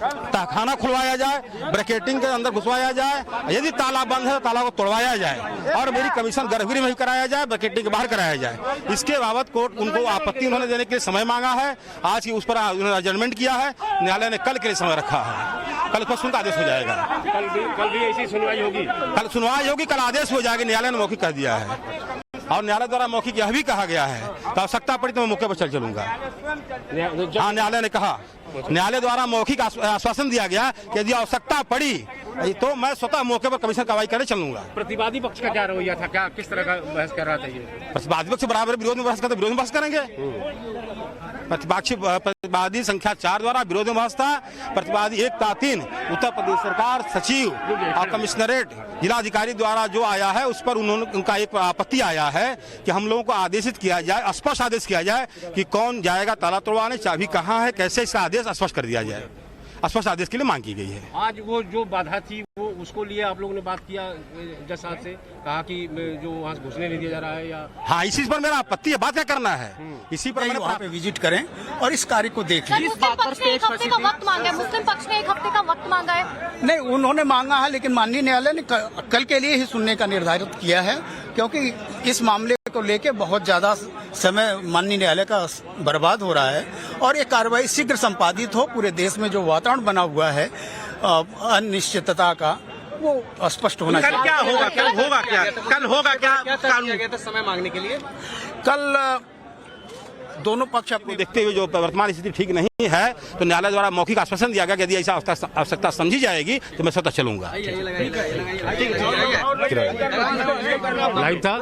तहखाना खुलवाया जाए, ब्रैकेटिंग के अंदर घुसवाया जाए, यदि ताला बंद है तो ताला को तोड़वाया जाए और मेरी कमीशन गर्भगृह में ही कराया जाए, ब्रैकेटिंग के बाहर कराया जाए। इसके बाबत कोर्ट उनको आपत्ति उन्होंने देने के लिए समय मांगा है। आज की उस पर उन्होंने एडजमेंट किया है। न्यायालय ने कल के लिए समय रखा है। कल पर सुनकर आदेश हो जाएगा। कल भी ऐसी सुनवाई होगी? कल सुनवाई होगी, कल आदेश हो जाएगा। न्यायालय ने मौखिक कर दिया है और न्यायालय द्वारा मौखिक यह भी कहा गया है तो आवश्यकता पड़ी तो मैं मौके पर चल चलूंगा। हाँ, न्यायालय ने कहा, न्यायालय द्वारा मौखिक आश्वासन दिया गया कि यदि आवश्यकता पड़ी तो मैं स्वतः मौके पर कमीशन कार्रवाई करने चलूंगा। प्रतिवादी पक्ष का क्या रवैया था? क्या किस तरह का बहस कर रहा था ये? प्रतिवादी पक्ष बराबर विरोध में बहस करते, विरोध में बहस करेंगे। प्रतिवादी संख्या 4 द्वारा विरोध में बहस था। प्रतिवादी 1 था 3 उत्तर प्रदेश सरकार सचिव और कमिश्नरेट जिलाधिकारी द्वारा जो आया है उस पर उनका एक आपत्ति आया है कि हम लोगों को आदेशित किया जाए, स्पष्ट आदेश किया जाए कि कौन जाएगा ताला तोड़वाने, चाबी कहाँ है, कैसे इसका आदेश स्पष्ट कर दिया जाए। स्पष्ट आदेश के लिए मांग की गई है। आज वो जो बाधा थी वो उसको लिए आप लोगों ने बात किया जज साहब से, कहा कि जो वहाँ से घुसने नहीं दिया जा रहा है या? हाँ, इसी पर मेरा आपत्ति है। बात क्या करना है, इसी पर मैंने वहाँ पे विजिट करें और इस कार्य को देख लें। मुस्लिम पक्ष ने 1 हफ्ते का वक्त मांगा है। मुस्लिम पक्ष ने 1 हफ्ते का वक्त मांगा है। नहीं, उन्होंने मांगा है लेकिन माननीय न्यायालय ने कल के लिए ही सुनने का निर्धारित किया है, क्योंकि इस मामले को लेके बहुत ज्यादा समय माननीय न्यायालय का बर्बाद हो रहा है और ये कार्रवाई शीघ्र संपादित हो। पूरे देश में जो वातावरण बना हुआ है अनिश्चितता का, वो स्पष्ट होना चाहिए। क्या होगा? कल होगा क्या समय मांगने के लिए? कल दोनों पक्ष अपने देखते हुए जो वर्तमान स्थिति ठीक नहीं है तो न्यायालय द्वारा मौखिक आश्वासन दिया गया कि यदि ऐसा आवश्यकता समझी जाएगी तो मैं स्वतः चलूंगा। लाइव था।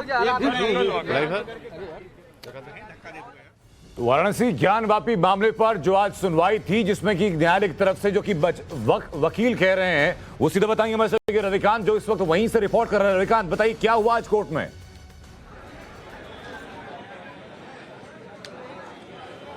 वाराणसी ज्ञानवापी मामले पर जो आज सुनवाई थी, जिसमें कि न्यायालय की तरफ से जो कि वकील कह रहे हैं वो सीधे बताएंगे हमारे साथ रविकांत, जो इस वक्त वहीं से रिपोर्ट कर रहे हैं। रविकांत, बताइए क्या हुआ आज कोर्ट में?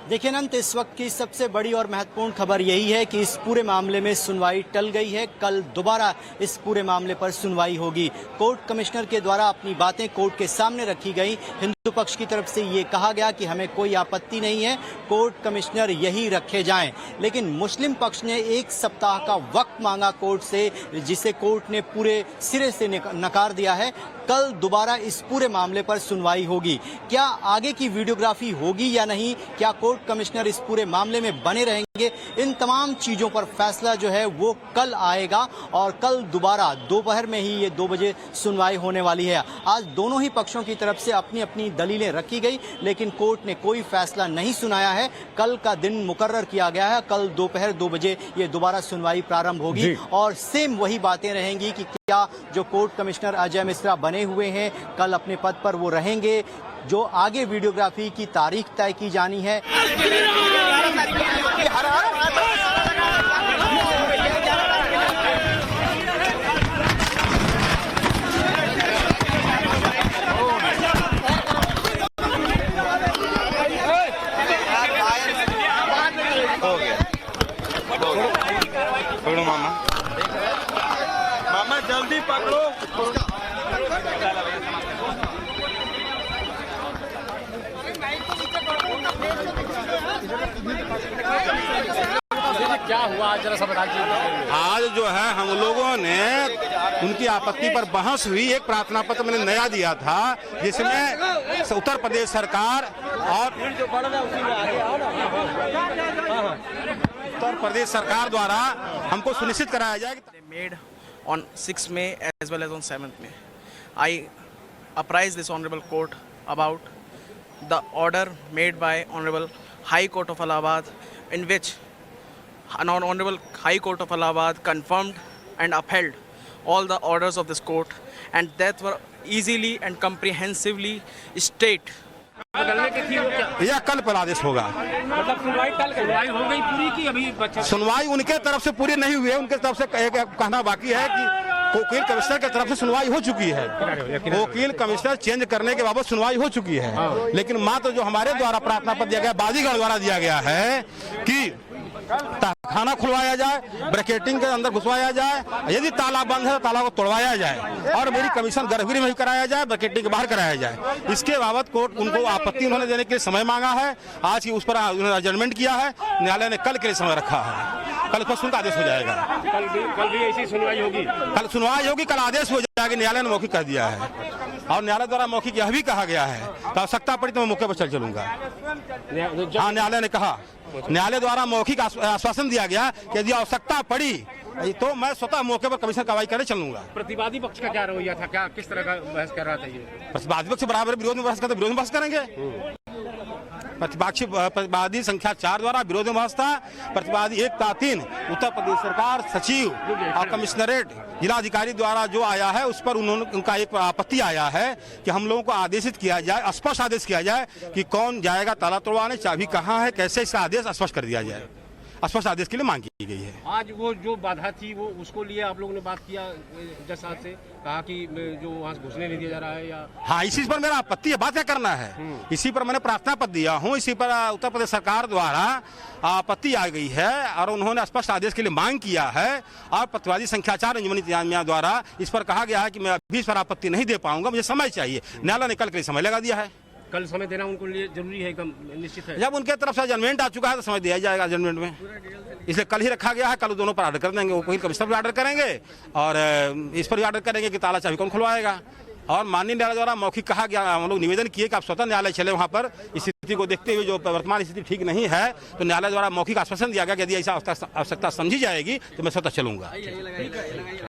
देखिए अनंत, इस वक्त की सबसे बड़ी और महत्वपूर्ण खबर यही है कि इस पूरे मामले में सुनवाई टल गई है। कल दोबारा इस पूरे मामले पर सुनवाई होगी। कोर्ट कमिश्नर के द्वारा अपनी बातें कोर्ट के सामने रखी गई। हिंदू पक्ष की तरफ से ये कहा गया कि हमें कोई आपत्ति नहीं है, कोर्ट कमिश्नर यही रखे जाएं। लेकिन मुस्लिम पक्ष ने 1 सप्ताह का वक्त मांगा कोर्ट से, जिसे कोर्ट ने पूरे सिरे से नकार दिया है। कल दोबारा इस पूरे मामले पर सुनवाई होगी। क्या आगे की वीडियोग्राफी होगी या नहीं, क्या कोर्ट कमिश्नर इस पूरे मामले में बने रहेंगे, इन तमाम चीजों पर फैसला जो है वो कल आएगा और कल दोबारा दोपहर में ही ये 2 बजे सुनवाई होने वाली है। आज दोनों ही पक्षों की तरफ से अपनी अपनी दलीलें रखी गई, लेकिन कोर्ट ने कोई फैसला नहीं सुनाया है। कल का दिन मुकर्रर किया गया है, कल दोपहर 2 बजे ये दोबारा सुनवाई प्रारंभ होगी और सेम वही बातें रहेंगी कि क्या जो कोर्ट कमिश्नर अजय मिश्रा बने हुए हैं कल अपने पद पर वो रहेंगे। जो आगे वीडियोग्राफी की तारीख तय की जानी है। मामा जल्दी पकड़ो। क्या हुआ जरा सा बता दीजिए। आज जो है हम लोगों ने उनकी आपत्ति पर बहस हुई। एक प्रार्थना पत्र मैंने नया दिया था जिसमें उत्तर प्रदेश सरकार और उत्तर प्रदेश सरकार द्वारा हमको सुनिश्चित कराया जाए कि made on 6th May as well as on 7th May. I apprise this Honorable Court about the order made by Honorable High Court of Allahabad, in which an Honorable High Court of Allahabad confirmed and upheld all the orders of this court, and that were easily and comprehensively state. बदलने की थी वो क्या? यह कल पर आदेश होगा। मतलब सुनवाई हो गई पूरी की अभी बच्चा? सुनवाई उनके तरफ से पूरी नहीं हुई है, उनके तरफ से एक कहना बाकी है कि वकील कमिश्नर की तरफ से सुनवाई हो चुकी है। वकील कमिश्नर चेंज करने के बाबत सुनवाई हो चुकी है, लेकिन मात्र जो हमारे द्वारा प्रार्थना पत्र दिया गया, बाजीगढ़ द्वारा दिया गया है कि तहखाना खुलवाया जाए, ब्रैकेटिंग के अंदर घुसवाया जाए, यदि ताला बंद है तो ताला को तोड़वाया जाए और मेरी कमीशन गर्भगृह में ही कराया जाए, ब्रैकेटिंग के बाहर कराया जाए। इसके बाबत कोर्ट उनको आपत्ति उन्होंने देने के लिए समय मांगा है। आज की उस पर उन्होंने एडजमेंट किया है। न्यायालय ने कल के लिए समय रखा है। कल उस पर सुनकर आदेश हो जाएगा। कल भी ऐसी सुनवाई होगी? कल सुनवाई होगी, कल आदेश हो जाएगा। न्यायालय ने मौखिक कह दिया है और न्यायालय द्वारा मौखिक यह भी कहा गया है तो आवश्यकता पड़ी तो मैं मौके पर चल चलूंगा। हाँ, न्यायालय ने कहा, न्यायालय द्वारा मौखिक आश्वासन दिया गया कि यदि आवश्यकता पड़ी तो मैं स्वतः मौके पर कमिश्नर कार्रवाई करने चलूंगा। प्रतिवादी पक्ष का क्या रवैया था, क्या किस तरह का बहस कर रहा था ये? प्रतिवादी पक्ष बराबर विरोध में बहस करते, विरोध में बहस करेंगे। प्रतिवादी संख्या 4 द्वारा विरोध में बहस था। प्रतिवादी 1 का 3 उत्तर प्रदेश सरकार, सचिव और कमिश्नरेट जिलाधिकारी द्वारा जो आया है उस पर उनका एक आपत्ति आया है कि हम लोगों को आदेशित किया जाए, स्पष्ट आदेश किया जाए कि कौन जाएगा ताला तोड़वाने, चाबी कहाँ है, कैसे इसका आदेश स्पष्ट कर दिया जाए। स्पष्ट आदेश के लिए मांग की गई है। आज वो जो बाधा थी वो उसको लिए आप लोगों ने बात किया जज साहब से, कहा कि जो वहाँ घुसने नहीं दिया जा रहा है या? हाँ, इसी पर मेरा आपत्ति है, बात क्या करना है, इसी पर मैंने प्रार्थना पत्र दिया हूँ। इसी पर उत्तर प्रदेश सरकार द्वारा आपत्ति आ गई है और उन्होंने स्पष्ट आदेश के लिए मांग किया है और प्रतिवादी संख्या 4 अंजुमन इंतजामिया द्वारा इस पर कहा गया है कि मैं अभी इस पर आपत्ति नहीं दे पाऊंगा, मुझे समय चाहिए। न्यायालय ने कल के लिए समय लगा दिया है। कल समय देना उनको लिए जरूरी है, एकदम निश्चित है। जब उनके तरफ से जजमेंट आ चुका है तो समय दिया जाएगा जजमेंट में, इसलिए कल ही रखा गया है। कल दोनों पर ऑर्डर कर देंगे, वो कोई कमिश्नर भी ऑर्डर करेंगे और इस पर भी ऑर्डर करेंगे कि ताला चाबी कौन खुलवाएगा। और माननीय न्यायालय द्वारा मौखिक कहा गया, हम लोग निवेदन किए कि आप स्वतः न्यायालय चले वहाँ पर। स्थिति को देखते हुए जो वर्तमान स्थिति ठीक नहीं है तो न्यायालय द्वारा मौखिक आश्वासन दिया गया कि यदि ऐसा आवश्यकता समझी जाएगी तो मैं स्वतः चलूंगा।